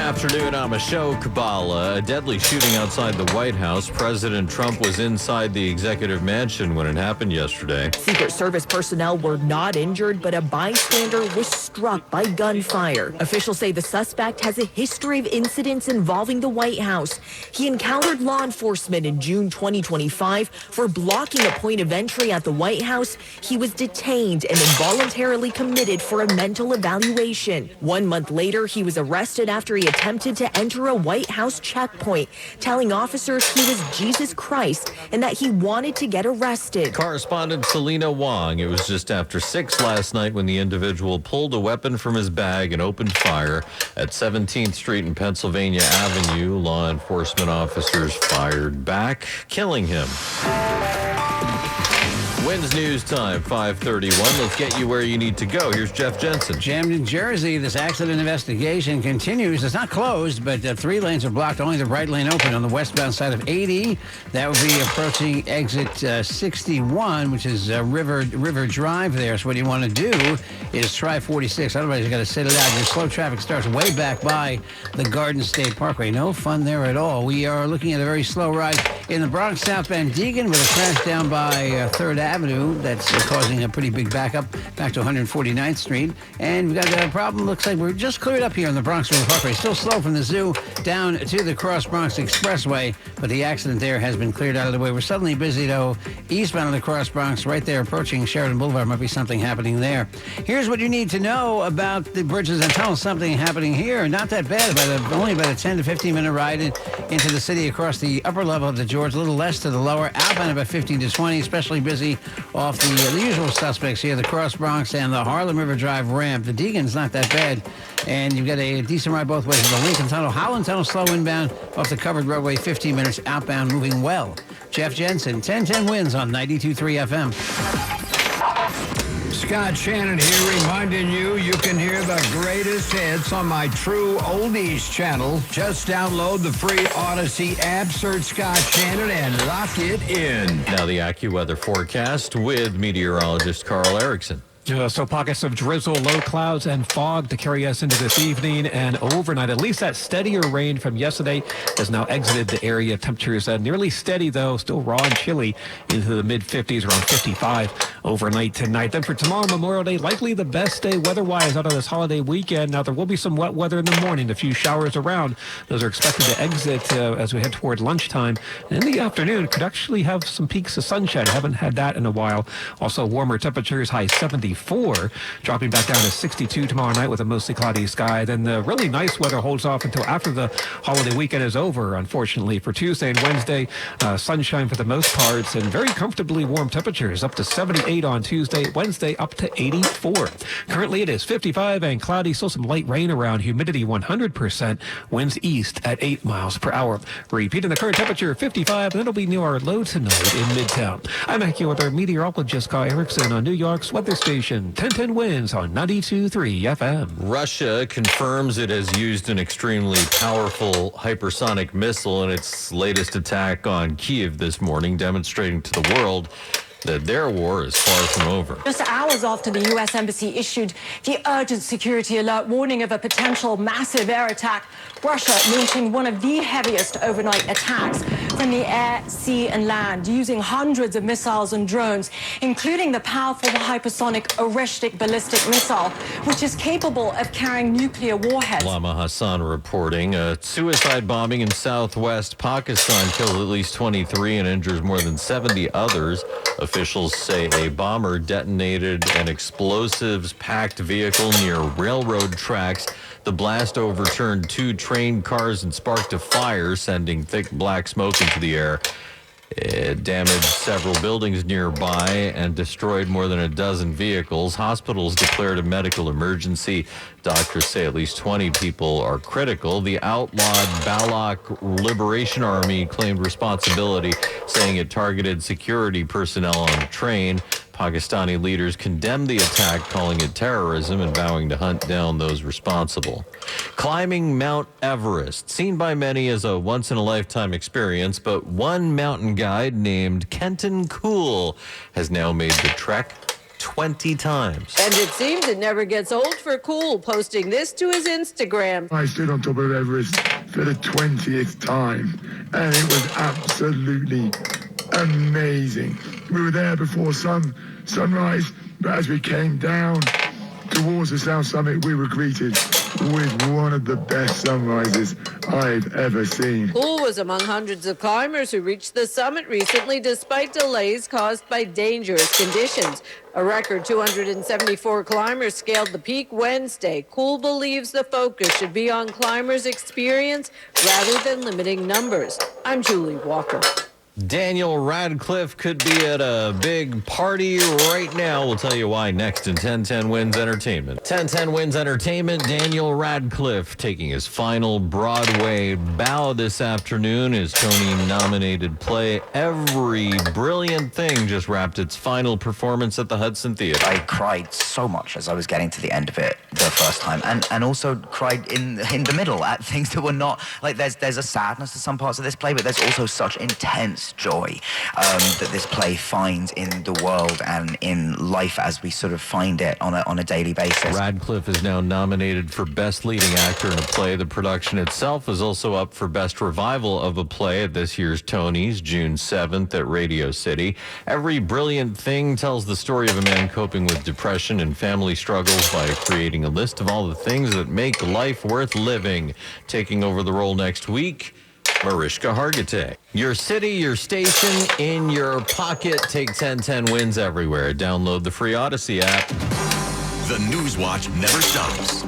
Afternoon, I'm Ashok Kabbalah. A deadly shooting outside the White House. President Trump was inside the executive mansion when it happened yesterday. Secret Service personnel were not injured, but a bystander was struck by gunfire. Officials say the suspect has a history of incidents involving the White House. He encountered law enforcement in June 2025 for blocking a point of entry at the White House. He was detained and involuntarily committed for a mental evaluation. 1 month later, he was arrested after he attempted to enter a White House checkpoint, telling officers he was Jesus Christ and that he wanted to get arrested. Correspondent Selena Wong. It was just after 6 last night when the individual pulled a weapon from his bag and opened fire at 17th Street and Pennsylvania Avenue. Law enforcement officers fired back, killing him. Wins News Time, 5:31. Let's get you where you need to go. Here's Jeff Jensen. Jammed in Jersey, this accident investigation continues. It's not closed, but 3 lanes are blocked. Only the right lane open on the westbound side of 80. That would be approaching exit 61, which is River Drive there. So what you want to do is try 46. Otherwise, you got to sit it out. Your slow traffic starts way back by the Garden State Parkway. No fun there at all. We are looking at a very slow ride in the Bronx southbound Deegan with a crash down by 3rd Avenue. That's causing a pretty big backup back to 149th Street. And we've got a problem. Looks like we're just cleared up here on the Bronx River Parkway. Still slow from the zoo down to the Cross Bronx Expressway, but the accident there has been cleared out of the way. We're suddenly busy, though, eastbound of the Cross Bronx, right there approaching Sheridan Boulevard. Might be something happening there. Here's what you need to know about the bridges and tunnels. Something happening here. Not that bad, only about a 10 to 15 minute ride into the city across the upper level of the George, a little less to the lower. Outbound about 15 to 20, especially busy off the usual suspects here, the Cross Bronx and the Harlem River Drive ramp. The Deegan's not that bad, and you've got a decent ride both ways. The Lincoln Tunnel, Holland Tunnel, slow inbound off the covered roadway, 15 minutes outbound, moving well. Jeff Jensen, 1010 wins on 92.3 FM. Scott Shannon here, reminding you can hear the greatest hits on my True Oldies channel. Just download the free Odyssey app, search Scott Shannon, and lock it in. Now the AccuWeather forecast with meteorologist Carl Erickson. So pockets of drizzle, low clouds, and fog to carry us into this evening and overnight. At least that steadier rain from yesterday has now exited the area. Temperatures nearly steady, though, still raw and chilly into the mid-50s, around 55 overnight tonight. Then for tomorrow, Memorial Day, likely the best day weather-wise out of this holiday weekend. Now, there will be some wet weather in the morning, a few showers around. Those are expected to exit as we head toward lunchtime. In the afternoon, could actually have some peaks of sunshine. Haven't had that in a while. Also, warmer temperatures, high 74, dropping back down to 62 tomorrow night with a mostly cloudy sky. Then the really nice weather holds off until after the holiday weekend is over, unfortunately. For Tuesday and Wednesday, sunshine for the most parts and very comfortably warm temperatures, up to 78 on Tuesday, Wednesday up to 84. Currently it is 55 and cloudy, still some light rain around, humidity 100%, winds east at 8 miles per hour. Repeating the current temperature, 55, and it'll be near our low tonight in Midtown. I'm AccuWeather meteorologist Carl Erickson on New York's weather station. 1010 wins on 92.3 FM. Russia confirms it has used an extremely powerful hypersonic missile in its latest attack on Kyiv this morning, demonstrating to the world that their war is far from over. Just hours after the U.S. Embassy issued the urgent security alert warning of a potential massive air attack, Russia launching one of the heaviest overnight attacks from the air, sea, and land, using hundreds of missiles and drones, including the powerful hypersonic Oreshnik ballistic missile, which is capable of carrying nuclear warheads. Lama Hassan reporting a suicide bombing in southwest Pakistan killed at least 23 and injures more than 70 others. Officials say a bomber detonated an explosives-packed vehicle near railroad tracks. The blast overturned 2 train cars and sparked a fire, sending thick black smoke into the air. It damaged several buildings nearby and destroyed more than a dozen vehicles. Hospitals declared a medical emergency. Doctors say at least 20 people are critical. The outlawed Balak Liberation Army claimed responsibility, saying it targeted security personnel on a train. Pakistani leaders condemned the attack, calling it terrorism and vowing to hunt down those responsible. Climbing Mount Everest, seen by many as a once-in-a-lifetime experience, but one mountain guide named Kenton Cool has now made the trek 20 times. And it seems it never gets old for Cool, posting this to his Instagram. I stood on top of Everest for the 20th time, and it was absolutely amazing. We were there before sunrise, but as we came down towards the South Summit, we were greeted with one of the best sunrises I've ever seen. Cool was among hundreds of climbers who reached the summit recently despite delays caused by dangerous conditions. A record 274 climbers scaled the peak Wednesday. Cool believes the focus should be on climbers' experience rather than limiting numbers. I'm Julie Walker. Daniel Radcliffe could be at a big party right now. We'll tell you why next in 1010 Wins Entertainment. 1010 Wins Entertainment, Daniel Radcliffe taking his final Broadway bow this afternoon. His Tony-nominated play Every Brilliant Thing just wrapped its final performance at the Hudson Theater. I cried so much as I was getting to the end of it the first time, and also cried in the middle at things that were not, like there's a sadness to some parts of this play, but there's also such intense joy that this play finds in the world and in life as we sort of find it on a daily basis. Radcliffe is now nominated for Best Leading Actor in a Play. The production itself is also up for Best Revival of a Play at this year's Tonys, June 7th at Radio City. Every Brilliant Thing tells the story of a man coping with depression and family struggles by creating a list of all the things that make life worth living. Taking over the role next week, Mariska Hargitay. Your city, your station, in your pocket. Take 1010 Wins everywhere. Download the free Odyssey app. The News Watch never stops.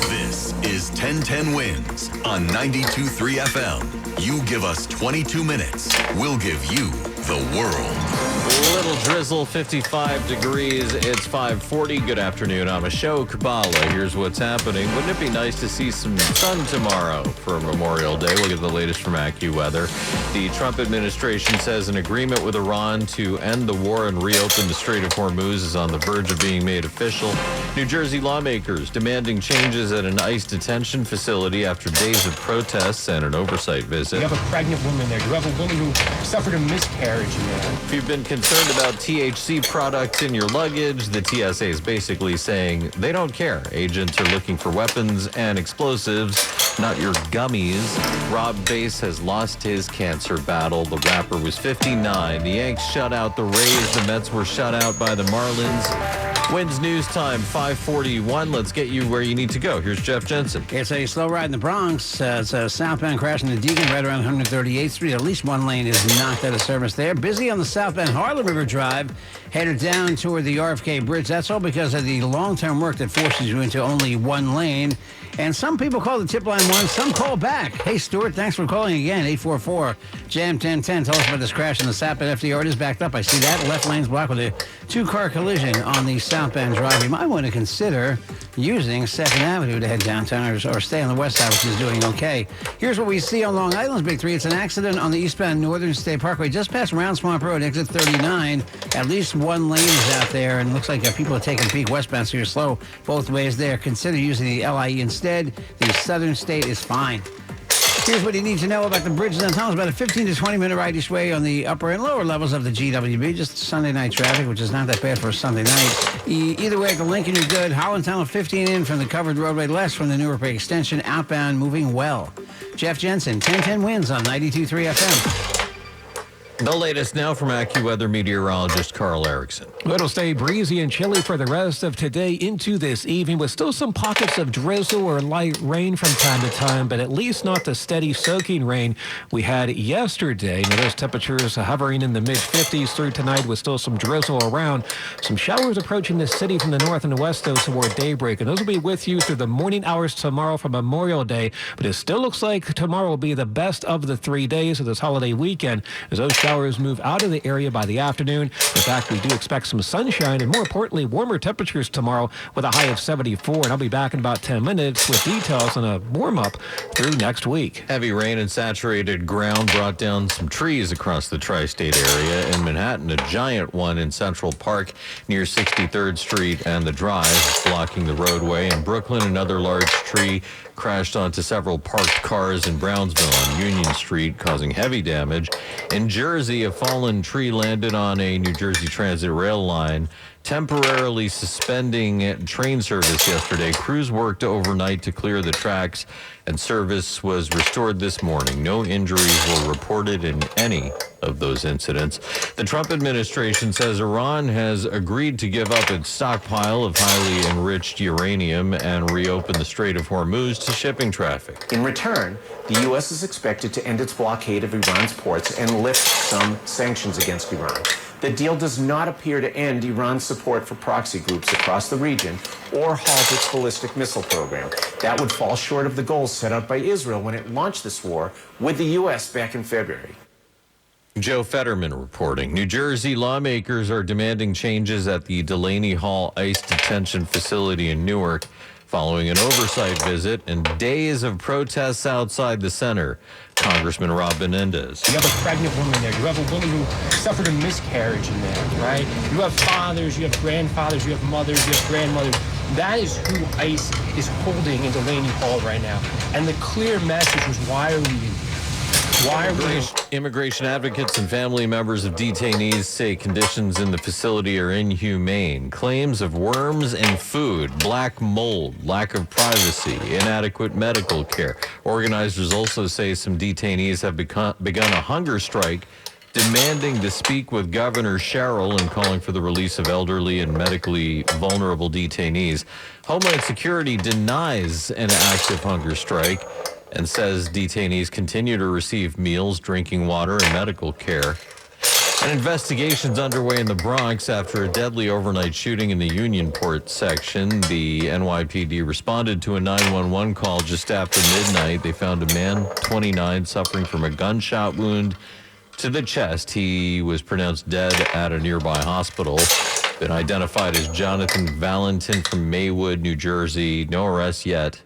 This is 1010 Wins on 92.3 FM. You give us 22 minutes, we'll give you the world. Little drizzle, 55 degrees. It's 5:40. Good afternoon. I'm Ashok Kabbalah. Here's what's happening. Wouldn't it be nice to see some sun tomorrow for Memorial Day? We'll get the latest from AccuWeather. The Trump administration says an agreement with Iran to end the war and reopen the Strait of Hormuz is on the verge of being made official. New Jersey lawmakers demanding changes at an ICE detention facility after days of protests and an oversight visit. You have a pregnant woman there. You have a woman who suffered a miscarriage in there. If you've been concerned about THC products in your luggage, the TSA is basically saying they don't care. Agents are looking for weapons and explosives, not your gummies. Rob Bass has lost his cancer battle. The rapper was 59. The Yanks shut out the Rays. The Mets were shut out by the Marlins. Wins news time, 5:41. Let's get you where you need to go. Here's Jeff Jensen. It's a slow ride in the Bronx. It's a southbound crash in the Deacon right around 138th Street. At least one lane is knocked out of service there. Busy on the southbound Harlem River Drive, headed down toward the RFK Bridge. That's all because of the long-term work that forces you into only one lane. And some people call the tip line one, some call back. Hey, Stuart, thanks for calling again. 844-JAM-1010. Tell us about this crash in the Sap at FDR. It is backed up. I see that. Left lane's blocked with a two-car collision on the southbound drive. You might want to consider using 2nd Avenue to head downtown or stay on the west side, which is doing okay. Here's what we see on Long Island's Big 3. It's an accident on the eastbound Northern State Parkway just past Round Swamp Road, exit 39. At least one lane is out there, and it looks like people are taking peak westbound, so you're slow both ways there. Consider using the LIE instead. The Southern State is fine. Here's what you need to know about the bridges and tunnels. About a 15 to 20 minute ride each way on the upper and lower levels of the GWB. Just Sunday night traffic, which is not that bad for a Sunday night. Either way, at the Lincoln, you're good. Holland Tunnel 15 in from the covered roadway, less from the Newark Bay extension. Outbound, moving well. Jeff Jensen, 1010 Wins on 92.3 FM. The latest now from AccuWeather meteorologist Carl Erickson. It'll stay breezy and chilly for the rest of today into this evening with still some pockets of drizzle or light rain from time to time, but at least not the steady soaking rain we had yesterday. Now, those temperatures hovering in the mid-50s through tonight with still some drizzle around. Some showers approaching the city from the north and the west, though, toward daybreak. And those will be with you through the morning hours tomorrow for Memorial Day. But it still looks like tomorrow will be the best of the 3 days of this holiday weekend as those showers move out of the area by the afternoon. In fact, we do expect some sunshine and, more importantly, warmer temperatures tomorrow with a high of 74. And I'll be back in about 10 minutes with details on a warm-up through next week. Heavy rain and saturated ground brought down some trees across the tri-state area. In Manhattan, a giant one in Central Park near 63rd Street and the Drive, blocking the roadway. In Brooklyn, another large tree crashed onto several parked cars in Brownsville on Union Street, causing heavy damage. In Jersey, Jersey, a fallen tree landed on a New Jersey Transit rail line, temporarily suspending train service yesterday. Crews worked overnight to clear the tracks, and service was restored this morning. No injuries were reported in any of those incidents. The Trump administration says Iran has agreed to give up its stockpile of highly enriched uranium and reopen the Strait of Hormuz to shipping traffic. In return, the U.S. is expected to end its blockade of Iran's ports and lift some sanctions against Iran. The deal does not appear to end Iran's support for proxy groups across the region or halt its ballistic missile program. That would fall short of the goals set out by Israel when it launched this war with the U.S. back in February. Joe Fetterman reporting. New Jersey lawmakers are demanding changes at the Delaney Hall ICE detention facility in Newark following an oversight visit and days of protests outside the center. Congressman Rob Menendez. You have a pregnant woman there. You have a woman who suffered a miscarriage in there, right? You have fathers, you have grandfathers, you have mothers, you have grandmothers. That is who ICE is holding in Delaney Hall right now. And the clear message was, why are we in here? Immigration advocates and family members of detainees say conditions in the facility are inhumane. Claims of worms in food, black mold, lack of privacy, inadequate medical care. Organizers also say some detainees have begun a hunger strike, demanding to speak with Governor Sherrill and calling for the release of elderly and medically vulnerable detainees. Homeland Security denies an active hunger strike and says detainees continue to receive meals, drinking water, and medical care. An investigation's underway in the Bronx after a deadly overnight shooting in the Unionport section. The NYPD responded to a 911 call just after midnight. They found a man, 29, suffering from a gunshot wound to the chest. He was pronounced dead at a nearby hospital. Been identified as Jonathan Valentin from Maywood, New Jersey. No arrests yet.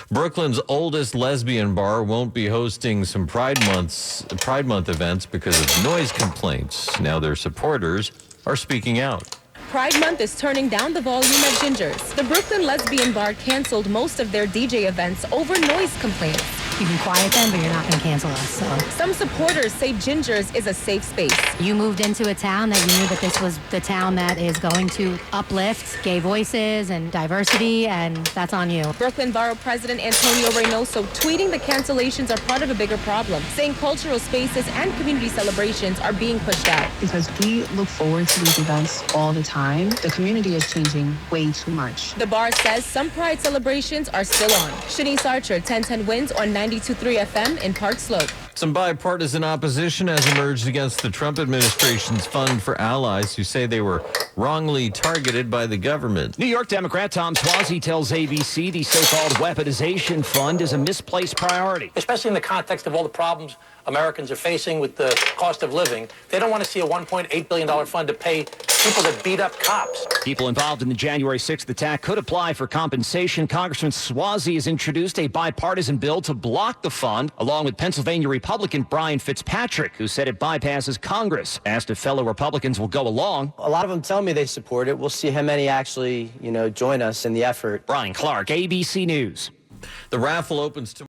Brooklyn's oldest lesbian bar won't be hosting some Pride Month events because of noise complaints. Now their supporters are speaking out. Pride Month is turning down the volume at Ginger's. The Brooklyn lesbian bar canceled most of their DJ events over noise complaints. You can quiet them, but you're not going to cancel us. So some supporters say Ginger's is a safe space. You moved into a town that you knew that this was the town that is going to uplift gay voices and diversity, and that's on you. Brooklyn Borough President Antonio Reynoso tweeting the cancellations are part of a bigger problem, saying cultural spaces and community celebrations are being pushed out. Because we look forward to these events all the time, the community is changing way too much. The bar says some Pride celebrations are still on. Shanice Archer, 1010 Wins on 92.3 FM in Park Slope. Some bipartisan opposition has emerged against the Trump administration's fund for allies who say they were wrongly targeted by the government. New York Democrat Tom Suozzi tells ABC the so-called weaponization fund is a misplaced priority. Especially in the context of all the problems Americans are facing with the cost of living. They don't want to see a $1.8 billion fund to pay people that beat up cops. People involved in the January 6th attack could apply for compensation. Congressman Suozzi has introduced a bipartisan bill to block the fund, along with Pennsylvania Republican Brian Fitzpatrick, who said it bypasses Congress. Asked if fellow Republicans will go along. A lot of them tell me they support it. We'll see how many actually, join us in the effort. Brian Clark, ABC News. The raffle opens tomorrow.